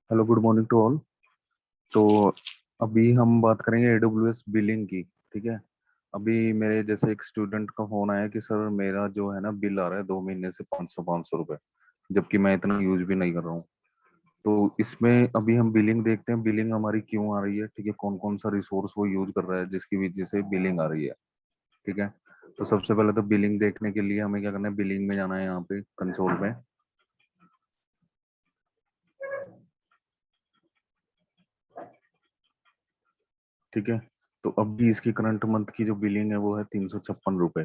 Hello, good morning to all. तो अभी हम बात करेंगे AWS बिलिंग की। ठीक है। अभी मेरे जैसे एक स्टूडेंट का फोन आया कि सर मेरा जो है ना बिल आ रहा है 2 महीने से 500 रुपए, जबकि मैं इतना यूज भी नहीं कर रहा हूँ। तो इसमें अभी हम बिलिंग देखते हैं, बिलिंग हमारी क्यों आ रही है। ठीक है, कौन कौन सा रिसोर्स वो यूज कर रहा है जिसकी वजह से बिलिंग आ रही है। ठीक है। तो सबसे पहले तो बिलिंग देखने के लिए हमें क्या करना है, बिलिंग में जाना है, यहाँ पे कंसोल में। ठीक है। तो अभी इसकी करंट मंथ की जो बिलिंग है वो है 356 रुपए।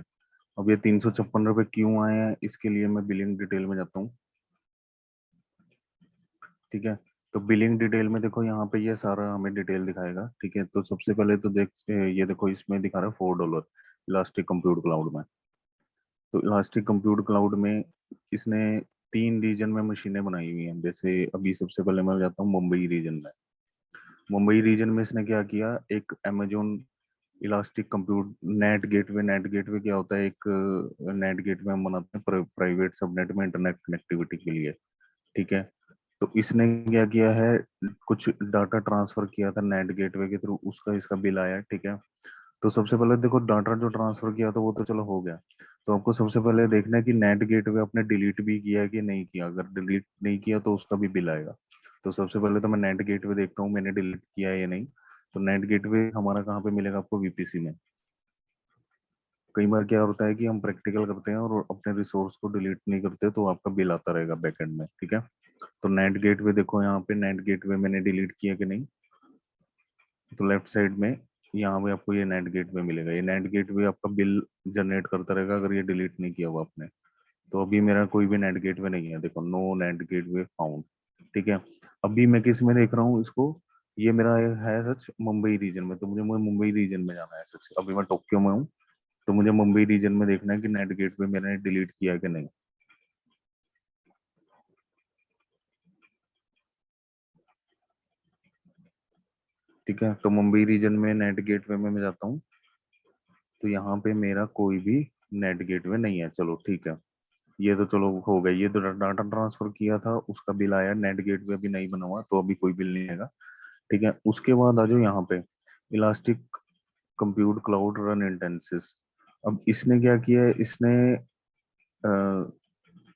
अब ये 356 रुपए क्यों आए हैं, इसके लिए मैं बिलिंग डिटेल में जाता हूँ। ठीक है। तो बिलिंग डिटेल में देखो, यहाँ पे ये सारा हमें डिटेल दिखाएगा। ठीक है। तो सबसे पहले तो ये देखो, इसमें दिखा रहा है $4 इलास्टिक कंप्यूट क्लाउड में। तो इलास्टिक कंप्यूट क्लाउड में इसने 3 रीजन में मशीनें बनाई हुई हैं। जैसे अभी सबसे पहले मैं जाता हूँ मुंबई रीजन में। मुंबई रीजन में इसने क्या किया, एक Amazon elastic compute net gateway क्या होता है, एक नेट गेटवे हम बनाते हैं प्राइवेट सबनेट में इंटरनेट कनेक्टिविटी के लिए। ठीक है। तो इसने क्या किया है, कुछ डाटा ट्रांसफर किया था नेट गेटवे के थ्रू, उसका इसका बिल आया है। ठीक है। तो सबसे पहले देखो, डाटा जो ट्रांसफर किया था वो तो चलो हो गया। तो आपको सबसे पहले देखना है कि नेट गेटवे आपने डिलीट भी किया है कि नहीं किया। अगर डिलीट नहीं किया तो उसका भी बिल आएगा। तो सबसे पहले तो मैं नेट गेटवे देखता हूँ मैंने डिलीट किया है या नहीं। तो नेट गेटवे हमारा कहाँ पे मिलेगा आपको, VPC में। कई बार क्या होता है कि हम प्रैक्टिकल करते हैं और अपने रिसोर्स को डिलीट नहीं करते, तो आपका बिल आता रहेगा बैकएंड में। ठीक है। तो नेट गेटवे देखो, यहाँ पे नेट गेटवे मैंने डिलीट किया कि नहीं। तो लेफ्ट साइड में यहाँ पे आपको ये नेट गेटवे मिलेगा। ये नेट गेटवे आपका बिल जनरेट करता रहेगा अगर ये डिलीट नहीं किया हुआ आपने। तो अभी मेरा कोई भी नेट गेटवे नहीं है, देखो, नो नेट गेटवे फाउंड। ठीक है। अभी मैं किस में देख रहा हूँ इसको, ये मेरा है सच मुंबई रीजन में। तो मुझे मुंबई रीजन में जाना है सच, अभी मैं टोक्यो में हूँ। तो मुझे मुंबई रीजन में देखना है कि नेट गेटवे मैंने डिलीट किया है कि नहीं। ठीक है। तो मुंबई रीजन में नेट गेटवे में मैं जाता हूँ। तो यहाँ पे मेरा कोई भी नेट गेटवे नहीं है। चलो ठीक है, ये तो चलो हो गई। ये तो डाटा ट्रांसफर किया था उसका बिल आया, नेट गेटवे अभी नहीं बना हुआ तो अभी कोई बिल नहीं आएगा। ठीक है। उसके बाद आ जाओ यहाँ पे, इलास्टिक कंप्यूट क्लाउड रन इंटेंसिस। अब इसने क्या किया है, इसने अ,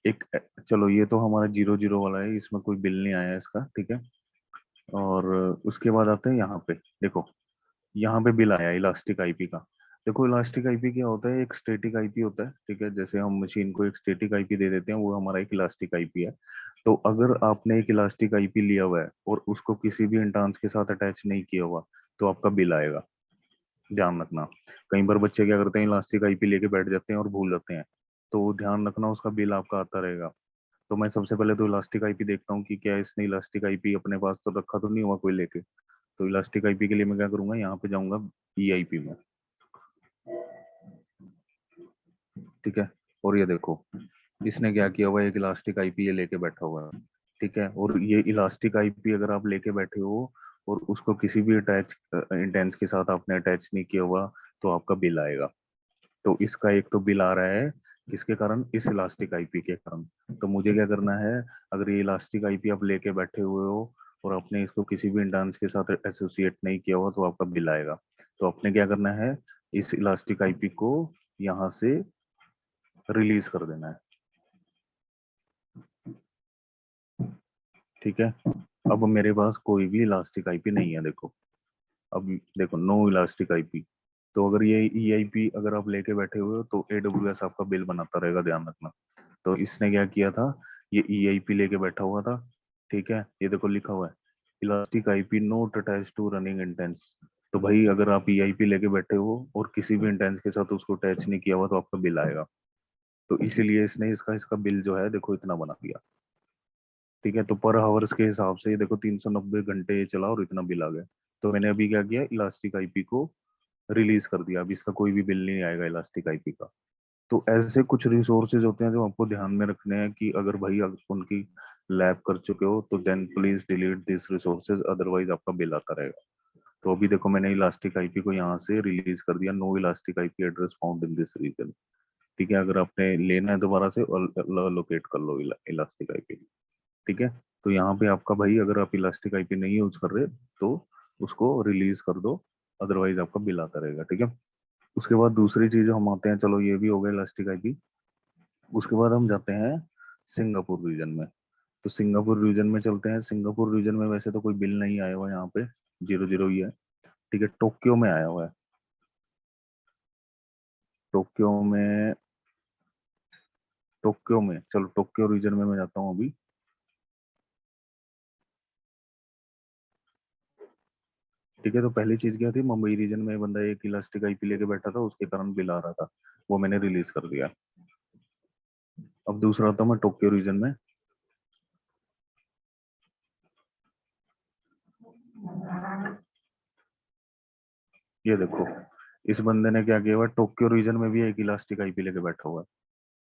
एक, चलो ये तो हमारा 0 0 वाला है, इसमें कोई बिल नहीं आया इसका। ठीक है। और उसके बाद आते हैं यहाँ पे, देखो, यहाँ पे बिल आया इलास्टिक आईपी का। देखो, इलास्टिक आईपी क्या होता है, एक स्टैटिक आईपी होता है। ठीक है। जैसे हम मशीन को एक स्टैटिक आईपी दे देते हैं, वो हमारा एक इलास्टिक आईपी है। तो अगर आपने एक इलास्टिक आईपी लिया हुआ है और उसको किसी भी इंस्टेंस के साथ अटैच नहीं किया हुआ, तो आपका बिल आएगा। ध्यान रखना। कई बार बच्चे क्या करते हैं, इलास्टिक आईपी लेके बैठ जाते हैं और भूल जाते हैं। तो ध्यान रखना, उसका बिल आपका आता रहेगा। तो मैं सबसे पहले तो इलास्टिक आईपी देखता हूँ कि क्या इसने इलास्टिक आईपी अपने पास तो रखा तो नहीं हुआ कोई लेके। तो इलास्टिक आईपी के लिए मैं क्या करूंगा, यहाँ पे जाऊंगा EIP में। ठीक है। और ये देखो, इसने क्या किया हुआ है, एक इलास्टिक आईपी ये लेके बैठा हुआ है। ठीक है। और ये इलास्टिक आईपी अगर आप लेके बैठे हो और उसको किसी भी अटैच इंटेंस के साथ आपने अटैच नहीं किया हुआ, तो आपका बिल आएगा। तो इसका एक तो बिल आ रहा है, किसके कारण, इस इलास्टिक आईपी के कारण। तो मुझे क्या करना है, अगर ये इलास्टिक आईपी आप लेके बैठे हुए हो और आपने इसको किसी भी इंटेंस के साथ एसोसिएट नहीं किया हुआ, तो आपका बिल आएगा। तो आपने क्या करना है, इस इलास्टिक आईपी को यहाँ से रिलीज कर देना है। ठीक है। अब मेरे पास कोई भी इलास्टिक आईपी नहीं है, देखो। अब देखो, नो इलास्टिक आईपी। तो अगर ये EIP अगर आप लेके बैठे हुए हो तो AWS आपका बिल बनाता रहेगा, ध्यान रखना। तो इसने क्या किया था, ये EIP लेके बैठा हुआ था। ठीक है। ये देखो लिखा हुआ है, elastic IP not attach to running instance. तो भाई अगर आप EIP लेके बैठे हो और किसी भी इंटेंस के साथ उसको अटैच नहीं किया हुआ, तो आपका बिल आएगा। तो इसीलिए इसने इसका इसका बिल जो है देखो इतना बना दिया। ठीक है। तो पर हावर्स के हिसाब से ये देखो 390 घंटे ये चला और इतना बिल आ गया। तो मैंने अभी क्या किया, इलास्टिक आईपी को रिलीज कर दिया। अब इसका कोई भी बिल नहीं आएगा इलास्टिक आईपी का। तो ऐसे कुछ रिसोर्सेज होते हैं जो आपको ध्यान में रखने हैं कि अगर भाई आप उनकी लैब कर चुके हो तो then please delete this resources, otherwise आपका बिल आता रहेगा। तो अभी देखो, मैंने इलास्टिक आईपी को यहाँ से रिलीज कर दिया, no elastic IP address found in this region. ठीक है। अगर आपने लेना है दोबारा से लोकेट कर लो इलास्टिक आईपी। ठीक है। तो यहाँ पे आपका भाई अगर आप इलास्टिक आईपी नहीं यूज कर रहे तो उसको रिलीज कर दो, अदरवाइज आपका बिल आता रहेगा, ठीक है। उसके बाद दूसरी चीज हम आते हैं, चलो ये भी हो गया इलास्टिक आईपी। उसके बाद हम जाते हैं सिंगापुर रीजन में। तो सिंगापुर रीजन में चलते हैं। सिंगापुर रीजन में वैसे तो कोई बिल नहीं आया हुआ यहाँ पे, 0 0 ही है, ठीक है। टोक्यो में आया हुआ है। टोक्यो में, टोक्यो में चलो टोक्यो रीजन में मैं जाता हूँ अभी। ठीक है, तो पहली चीज क्या थी, मुंबई रीजन में बंदा एक इलास्टिक आईपी लेके बैठा था, उसके कारण बिल आ रहा था, वो मैंने रिलीज कर दिया। अब दूसरा आता हूँ मैं टोक्यो रीजन में। ये देखो, इस बंदे ने क्या किया हुआ है, टोक्यो रीजन में भी एक इलास्टिक आईपी लेके बैठा हुआ है।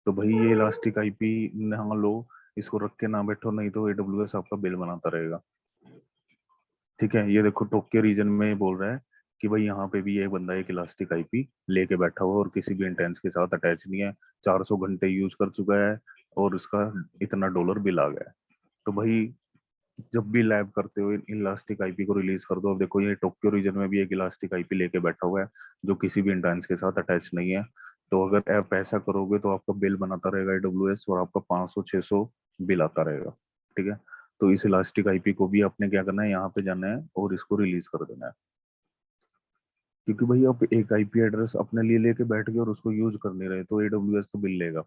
तो भाई ये इलास्टिक आईपी ना लो, इसको रख के ना बैठो, नहीं तो एडब्ल्यूएस आपका बिल बनाता रहेगा। ठीक है, ये देखो टोक्यो रीजन में बोल रहा है कि भाई यहाँ पे भी ये बंदा एक इलास्टिक आईपी लेके बैठा हुआ है और किसी भी इंटेंस के साथ अटैच नहीं है, 400 घंटे यूज कर चुका है और उसका इतना डॉलर बिल आ गया है। तो भाई जब भी लैब करते हो इलास्टिक आईपी को रिलीज कर दो। अब देखो ये टोक्यो रीजन में भी एक इलास्टिक आईपी लेके बैठा हुआ है जो किसी भी इंटेंस के साथ अटैच नहीं है। तो अगर आप ऐसा करोगे तो आपका बिल बनाता रहेगा एडब्ल्यूएस और आपका 500 600 बिल आता रहेगा, ठीक है। तो इस इलास्टिक आईपी को भी आपने क्या करना है, यहाँ पे जाना है और इसको रिलीज कर देना है। क्योंकि भाई आप एक आईपी एड्रेस अपने लिए लेके बैठ गए और उसको यूज कर नहीं रहे तो एडब्ल्यूएस तो बिल लेगा।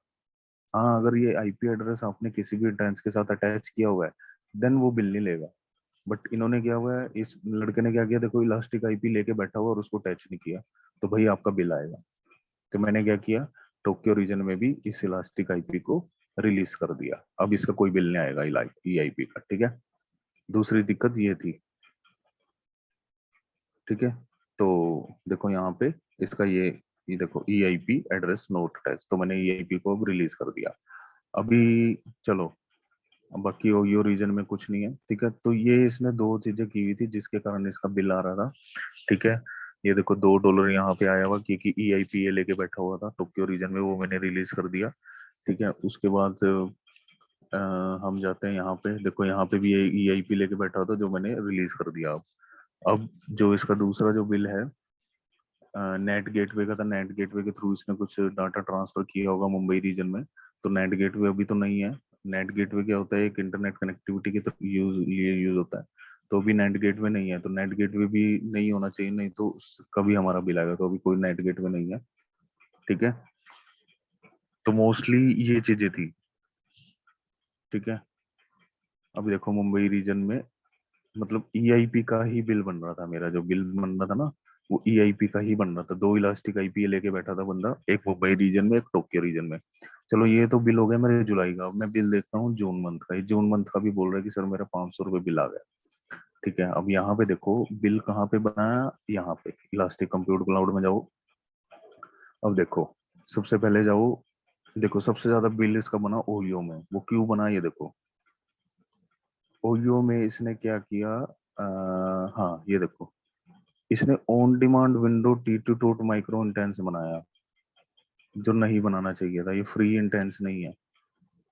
हाँ, अगर ये आईपी एड्रेस आपने किसी भी इंटेंस के साथ अटैच किया हुआ है देन वो बिल नहीं लेगा। बट इन्होंने क्या हुआ है, इस लड़के ने क्या किया, देखो इलास्टिक आईपी लेके बैठा हुआ और उसको टच नहीं किया, तो भाई आपका बिल आएगा। तो मैंने क्या किया, टोक्यो रीजन में भी इस इलास्टिक आईपी को रिलीज कर दिया, अब इसका कोई बिल नहीं आएगा ई आईपी का, ठीक है। दूसरी दिक्कत ये थी, ठीक है। तो देखो यहाँ पे इसका ये देखो E I P address note attach, तो मैंने ई आई पी को अब रिलीज कर दिया। अभी चलो, अब बाकी ओयो रीजन में कुछ नहीं है, ठीक है। तो ये इसने दो चीजें की हुई थी जिसके कारण इसका बिल आ रहा था, ठीक है। ये देखो $2 यहाँ पे आया हुआ क्योंकि ई आई पी लेके बैठा हुआ था टोक्यो रीजन में, वो मैंने रिलीज कर दिया, ठीक है। उसके बाद हम जाते हैं यहाँ पे, देखो यहाँ पे भी ई आई पी लेके बैठा था जो मैंने रिलीज कर दिया। अब जो इसका दूसरा जो बिल है, नेट गेटवे का था, नेट गेटवे के थ्रू इसने कुछ डाटा ट्रांसफर किया होगा मुंबई रीजन में। तो नेट गेटवे अभी तो नहीं है। नेट गेटवे क्या होता है, एक इंटरनेट कनेक्टिविटी की तो यूज होता है। तो अभी नेट गेटवे नहीं है, तो नेट गेटवे भी नहीं होना चाहिए, नहीं तो कभी हमारा बिल आएगा। तो अभी कोई नेट गेटवे नहीं है, ठीक है। तो मोस्टली ये चीजें थी, ठीक है। अभी देखो मुंबई रीजन में मतलब ईआईपी का ही बिल बन रहा था, मेरा जो बिल बन रहा था ना वो ईआईपी का ही बन रहा था। दो इलास्टिक आईपी लेके बैठा था बंदा, एक मुंबई रीजन में एक टोक्यो रीजन में। चलो ये तो बिल हो गया मेरे जुलाई का। अब मैं बिल देखता हूँ जून मंथ का। ये जून मंथ का भी बोल रहा है कि सर मेरा 500 रुपये बिल आ गया, ठीक है। अब यहाँ पे देखो बिल कहाँ पे बनाया, यहाँ पे इलास्टिक कंप्यूट क्लाउड में जाओ। अब देखो सबसे पहले जाओ, देखो सबसे ज्यादा बिल इसका बना ओयो में। वो क्यों बना ये देखो, ओयो में इसने क्या किया, हाँ ये देखो, इसने on demand window T two dot micro instance बनाया, जो नहीं बनाना चाहिए था। ये फ्री इंटेंस नहीं है,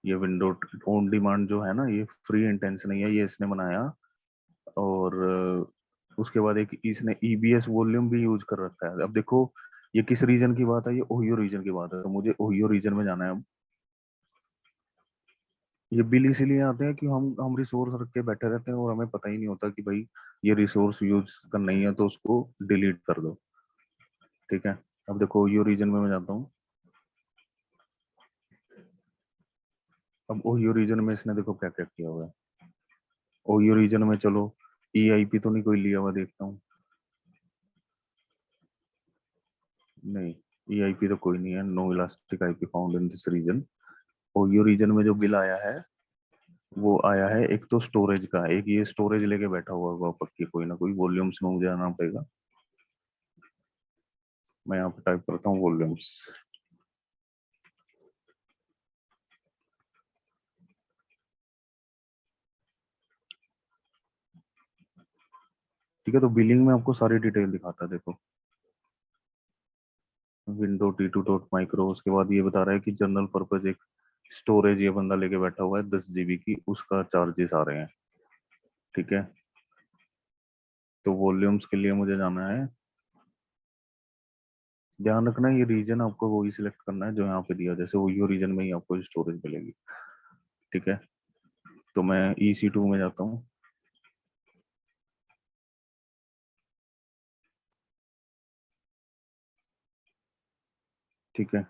ये विंडो ऑन डिमांड जो है ना ये फ्री इंटेंस नहीं है, ये इसने बनाया। और उसके बाद एक इसने ईबीएस वॉल्यूम भी यूज कर रखा है। अब देखो ये किस रीजन की बात है, ये ओहियो रीजन की बात है, तो मुझे ओहियो रीजन में जाना है अब। ये बिल इसीलिए आते हैं कि हम रिसोर्स रख के बैठे रहते हैं और हमें पता ही नहीं होता कि भाई ये रिसोर्स यूज करना ही है तो उसको डिलीट कर दो, ठीक है। अब देखो ओहियो रीजन में मैं जाता हूँ। अब ओहियो रीजन में इसने देखो क्या क्या किया हुआ है। ओहियो रीजन में चलो ईआईपी तो नहीं कोई लिया हुआ, देखता हूँ। नहीं, ईआईपी तो कोई नहीं है, no elastic IP found in this region. Ohio region में जो बिल आया है वो आया है एक तो स्टोरेज का, एक ये स्टोरेज लेके बैठा हुआ होगा पक्की कोई ना कोई। वॉल्यूम्स में मुझे आना पड़ेगा, मैं यहाँ पे टाइप करता हूँ वॉल्यूम्स। ठीक है, तो बिलिंग में आपको सारी डिटेल दिखाता है देखो, window T to dot micro. उसके बाद ये बता रहा है कि जनरल पर्पज एक स्टोरेज ये बंदा लेके बैठा हुआ है 10 GB की, उसका चार्जेस आ रहे हैं। ठीक है, तो वॉल्यूम्स के लिए मुझे जाना है। ध्यान रखना ये रीजन आपको वही सिलेक्ट करना है जो यहाँ पे दिया, जैसे वही रीजन में ही आपको स्टोरेज मिलेगी। ठीक है, तो मैं EC2 में जाता हूँ। ठीक है,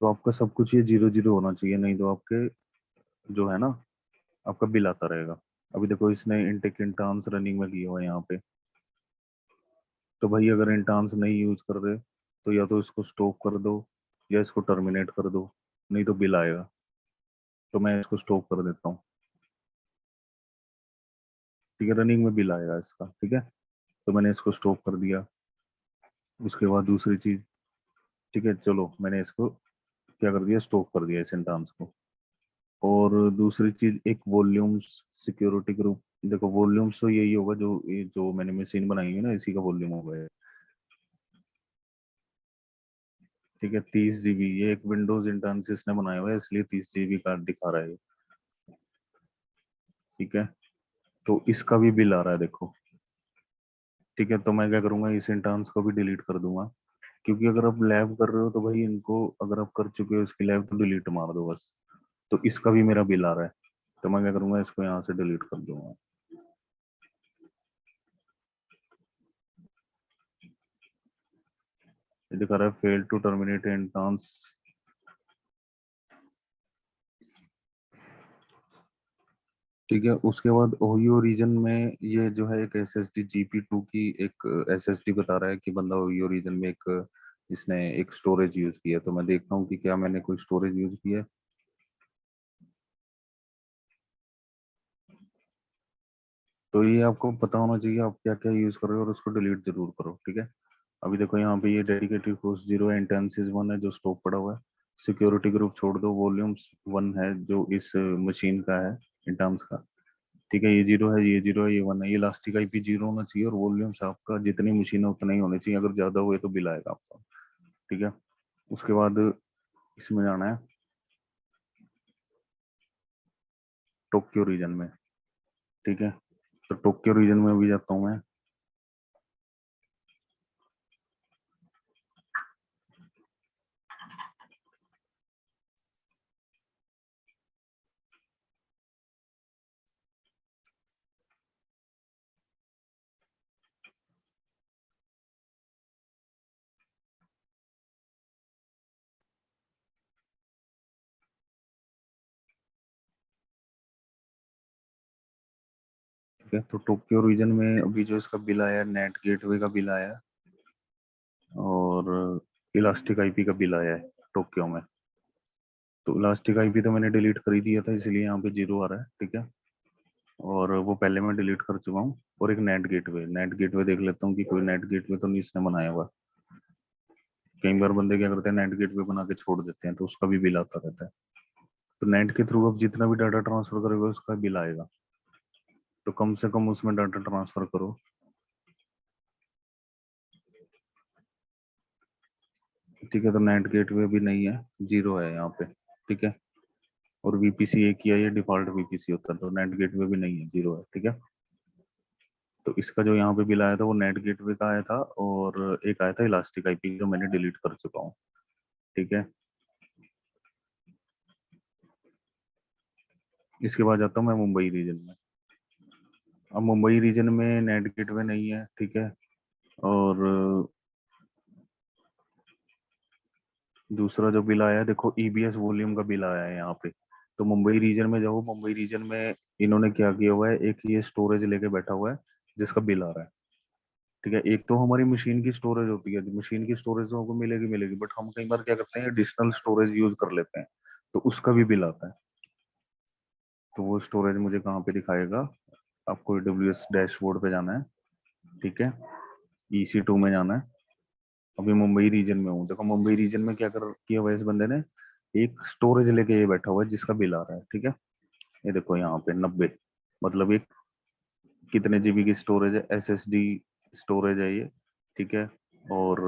तो आपका सब कुछ ये 0 0 होना चाहिए, नहीं तो आपके जो है ना, आपका बिल आता रहेगा। अभी देखो इसने इंटेक इंटांस रनिंग में किया हुआ है यहाँ पे, तो भाई अगर इंटांस नहीं यूज कर रहे तो या तो इसको स्टॉप कर दो या इसको टर्मिनेट कर दो, नहीं तो बिल आएगा। तो मैं इसको स्टॉप कर देता हूँ। ठीक है, रनिंग में बिल आएगा इसका। ठीक है, तो मैंने इसको स्टॉप कर दिया। उसके बाद दूसरी चीज, ठीक है चलो मैंने इसको क्या कर दिया, स्टॉप कर दिया इस इंटांस को। और दूसरी चीज एक वॉल्यूम्स सिक्योरिटी ग्रुप। देखो वॉल्यूम्स तो यही होगा जो ये जो मैंने मशीन बनाई है ना, इसी का वॉल्यूम होगा ये। ठीक है, 30 GB, ये एक विंडोज इंटर्नशिप ने बनाया हुआ है इसलिए 30 GB कार्ड दिखा रहा है ये। ठीक है, तो इसका भी बिल आ रहा है देखो। ठीक है, तो मैं क्या करूंगा, इस इंटर्न्स को भी डिलीट कर दूंगा, क्योंकि अगर आप लैब कर रहे हो तो भाई इनको, अगर आप कर चुके हो इसकी लैब तो डिलीट मार दो बस। तो इसका भी मेरा बिल आ रहा है, तो मैं क्या करूंगा, इसको यहाँ से डिलीट कर दूंगा। ये दिखा रहा है फेल टू टर्मिनेट इंटर्न्स। ठीक है, उसके बाद ओहियो रीजन में ये जो है एक SSD GP2 की एक SSD बता रहा है कि बंदा ओहियो रीजन में एक इसने एक स्टोरेज यूज किया। तो मैं देखता हूँ कि क्या मैंने कोई स्टोरेज यूज किया है। तो ये आपको पता होना चाहिए आप क्या क्या यूज कर रहे हो और उसको डिलीट जरूर करो। ठीक है, अभी देखो यहाँ पे ये डेडिकेटेड होस्ट 0 है, इंटेंसिव 1 है जो स्टॉक पड़ा हुआ है। सिक्योरिटी ग्रुप छोड़ दो, वॉल्यूम्स 1 है जो इस मशीन का है, इंटर्म्स का। ठीक है, ये 0 है, ये 0 है, ये 1 है, ये इलास्टिक IP 0 होना चाहिए और वॉल्यूम्स आपका जितनी मशीन है उतना ही होने चाहिए, अगर ज्यादा हुए तो बिल आएगा आपका। ठीक है, उसके बाद इसमें जाना है टोक्यो रीजन में। ठीक है, तो टोक्यो रीजन में भी जाता हूँ मैं। ठीक है, तो टोक्यो रीजन में अभी जो इसका बिल आया, नेट गेटवे का बिल आया और इलास्टिक IP का बिल आया है टोक्यो में। तो इलास्टिक IP तो मैंने डिलीट कर ही दिया था, इसलिए यहाँ पे 0 आ रहा है। ठीक है, और वो पहले मैं डिलीट कर चुका हूँ। और एक नेट गेटवे देख लेता हूँ कि कोई नेट गेटवे तो नहीं इसने बनाया हुआ। कई बार बंदे क्या करते हैं, नेट गेटवे बना के छोड़ देते हैं, तो उसका भी बिल आता रहता है। तो नेट के थ्रू आप जितना भी डाटा ट्रांसफर करोगे उसका बिल आएगा, तो कम से कम उसमें डाटा ट्रांसफर करो। ठीक है, तो नेट गेटवे भी नहीं है, 0 है यहाँ पे। ठीक है, और VPC एक ही है, ये डिफॉल्ट VPC होता है, तो नेट गेटवे भी नहीं है, 0 है। ठीक है, तो इसका जो यहाँ पे बिल आया था वो नेट गेटवे का आया था, और एक आया था इलास्टिक IP जो मैंने डिलीट कर चुका हूँ। ठीक है, इसके बाद जाता हूँ मैं मुंबई रीजन में। अब मुंबई रीजन में नेट गेटवे नहीं है। ठीक है, और दूसरा जो बिल आया है देखो, EBS वॉल्यूम का बिल आया है यहाँ पे। तो मुंबई रीजन में जाओ, मुंबई रीजन में इन्होंने क्या किया हुआ है, एक ये स्टोरेज लेके बैठा हुआ है जिसका बिल आ रहा है। ठीक है, एक तो हमारी मशीन की स्टोरेज होती है, मशीन की स्टोरेज तो हमको मिलेगी मिलेगी, बट हम कई बार क्या करते हैं, एडिशनल स्टोरेज यूज कर लेते हैं, तो उसका भी बिल आता है। तो वो स्टोरेज मुझे कहाँ पे दिखाएगा, आपको AWS डैशबोर्ड पे जाना है। ठीक है, EC2 में जाना है। अभी मुंबई रीजन में हूँ, देखो मुंबई रीजन में क्या कर किया हुआ है इस बंदे ने, एक स्टोरेज लेके ये बैठा हुआ है जिसका बिल आ रहा है। ठीक है, ये देखो यहाँ पे 90, मतलब एक कितने GB की स्टोरेज है, SSD स्टोरेज है ये, ठीक है। और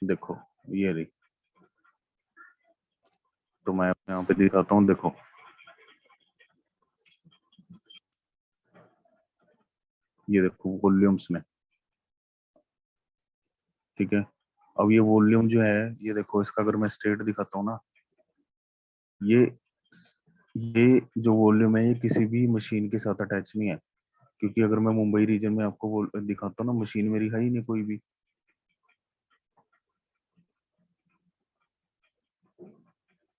देखो ये रही, तो मैं यहाँ पे दिखाता हूँ, देखो ये देखो वॉल्यूम्स में, ठीक है। अब ये वॉल्यूम जो है, ये देखो इसका अगर मैं स्टेट दिखाता हूँ ना, ये ये जो वॉल्यूम है ये किसी भी मशीन के साथ अटैच नहीं है, क्योंकि अगर मैं मुंबई रीजन में आपको वो दिखाता हूँ ना, मशीन मेरी है ही नहीं कोई भी।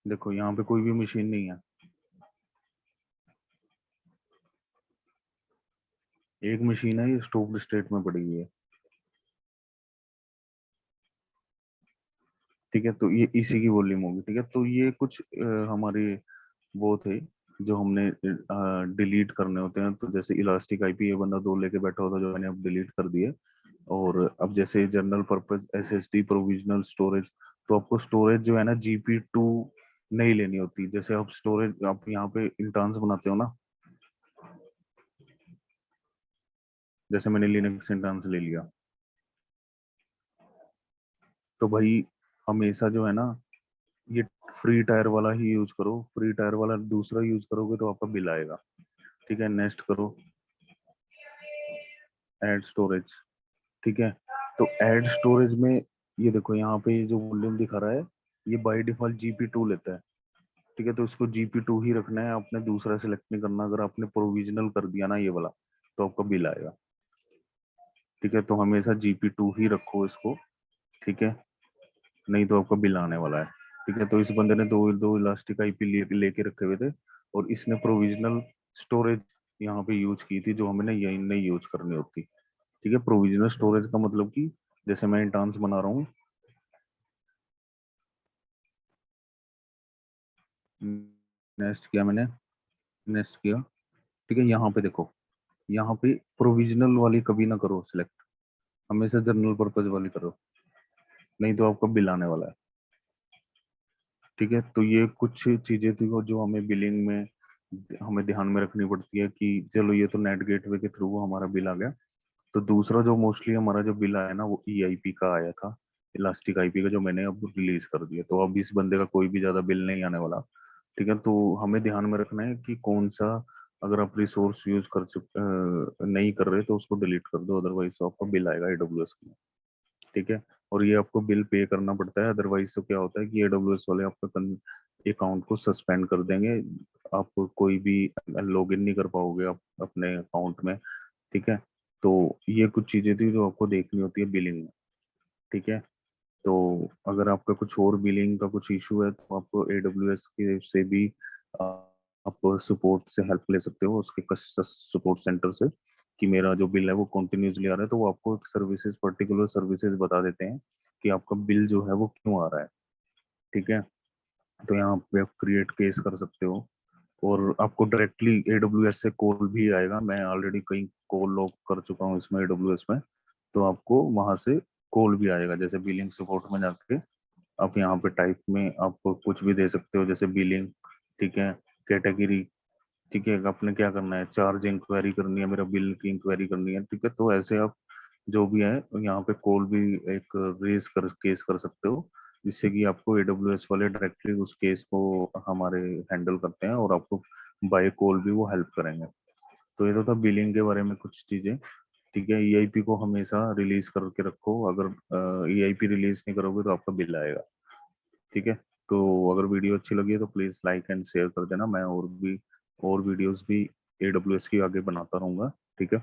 देखो यहाँ पे कोई भी मशीन नहीं है, एक मशीन है, ये स्टॉप्ड स्टेट में पड़ी हुई है, ठीक है। तो ये इसी की वॉल्यूम होगी, ठीक है। तो ये कुछ हमारे वो थे जो हमने डिलीट करने होते हैं। तो जैसे इलास्टिक आईपी ये बंदा दो लेके बैठा होता, जो मैंने अब डिलीट कर दिए। और अब जैसे general purpose SSD provisional storage, तो आपको स्टोरेज जो है ना जीपी 2 नहीं लेनी होती। जैसे आप स्टोरेज आप यहाँ पे इंस्टेंस बनाते हो ना, जैसे मैंने लिनक्स इंस्टेंस ले लिया, तो भाई हमेशा जो है ना ये फ्री टायर वाला ही यूज करो। फ्री टायर वाला दूसरा यूज करोगे तो आपका बिल आएगा, ठीक है। नेक्स्ट करो ऐड स्टोरेज, ठीक है। तो ऐड स्टोरेज में ये देखो यहाँ पे ये जो वॉल्यूम दिखा रहा है, ये बाय डिफॉल्ट जीपी 2 लेता है, ठीक है। तो इसको जीपी 2 ही रखना है, आपने दूसरा सिलेक्ट नहीं करना। अगर आपने प्रोविजनल कर दिया ना ये वाला, तो आपका बिल आएगा, ठीक है। तो हमेशा जीपी 2 ही रखो इसको, ठीक है, नहीं तो आपका बिल आने वाला है, ठीक है। तो इस बंदे ने दो दो इलास्टिक आईपी लेके रखे हुए थे, और इसने प्रोविजनल स्टोरेज यहाँ पे यूज की थी, जो हमें यही नहीं यूज करनी होती, ठीक है। प्रोविजनल स्टोरेज का मतलब कि जैसे मैं इंटांस बना रहा हूँ, नेक्स्ट किया मैंने, नेक्स्ट किया, ठीक है। यहाँ पे देखो, यहाँ पे प्रोविजनल वाली कभी ना करो सिलेक्ट, हमेशा जनरल पर्पज वाली करो, नहीं तो आपका बिल आने वाला है, ठीक है। तो ये कुछ चीजें थी वो जो हमें बिलिंग में हमें ध्यान में रखनी पड़ती है, कि चलो ये तो नेट गेटवे के थ्रू हमारा बिल आ गया। तो दूसरा जो मोस्टली हमारा जो बिल आया ना, वो ईआईपी का आया था, इलास्टिक आईपी का, जो मैंने अब रिलीज कर दिया। तो अब इस बंदे का कोई भी ज्यादा बिल नहीं आने वाला, ठीक है। तो हमें ध्यान में रखना है कि कौन सा, अगर आप रिसोर्स यूज नहीं कर रहे तो उसको डिलीट कर दो, अदरवाइज तो आपको बिल आएगा एडब्ल्यूएस में, ठीक है। और ये आपको बिल पे करना पड़ता है, अदरवाइज तो क्या होता है कि एडब्ल्यूएस वाले आपका अकाउंट को सस्पेंड कर देंगे, आप कोई भी लॉगिन नहीं कर पाओगे आप अपने अकाउंट में, ठीक है। तो ये कुछ चीजें थी जो आपको देखनी होती है बिलिंग में, ठीक है। तो अगर आपका कुछ और बिलिंग का कुछ इशू है, तो आप एडब्ल्यूएस के से भी आ, आप सपोर्ट से हेल्प ले सकते हो, उसके सपोर्ट सेंटर से, कि मेरा जो बिल है वो कंटिन्यूसली आ रहा है। तो वो आपको एक सर्विसेज, पर्टिकुलर सर्विसेज बता देते हैं कि आपका बिल जो है वो क्यों आ रहा है, ठीक है। तो यहाँ पे आप क्रिएट केस कर सकते हो, और आपको डायरेक्टली एडब्ल्यूएस से कॉल भी आएगा। मैं ऑलरेडी कई कॉल लॉग कर चुका हूँ इसमें एडब्ल्यूएस में, तो आपको वहां से कॉल भी आएगा। जैसे बिलिंग सपोर्ट में जाके आप यहाँ पे टाइप में आप कुछ भी दे सकते हो, जैसे बिलिंग, ठीक है, कैटेगरी, ठीक है। आपने क्या करना है, चार्ज इंक्वायरी करनी है, मेरा बिल की इंक्वायरी करनी है, ठीक है। तो ऐसे आप जो भी है यहाँ पे कॉल भी एक रेज कर केस कर सकते हो, जिससे कि आपको एडब्ल्यूएस वाले डायरेक्टली उस केस को हमारे हैंडल करते हैं, और आपको बाय कॉल भी वो हेल्प करेंगे। तो ये तो था बिलिंग के बारे में कुछ चीजें, ठीक है। ईआईपी को हमेशा रिलीज करके रखो, अगर ईआईपी रिलीज नहीं करोगे तो आपका बिल आएगा, ठीक है। तो अगर वीडियो अच्छी लगी है तो प्लीज लाइक एंड शेयर कर देना। मैं और वीडियोस भी एडब्ल्यूएस की आगे बनाता रहूंगा, ठीक है।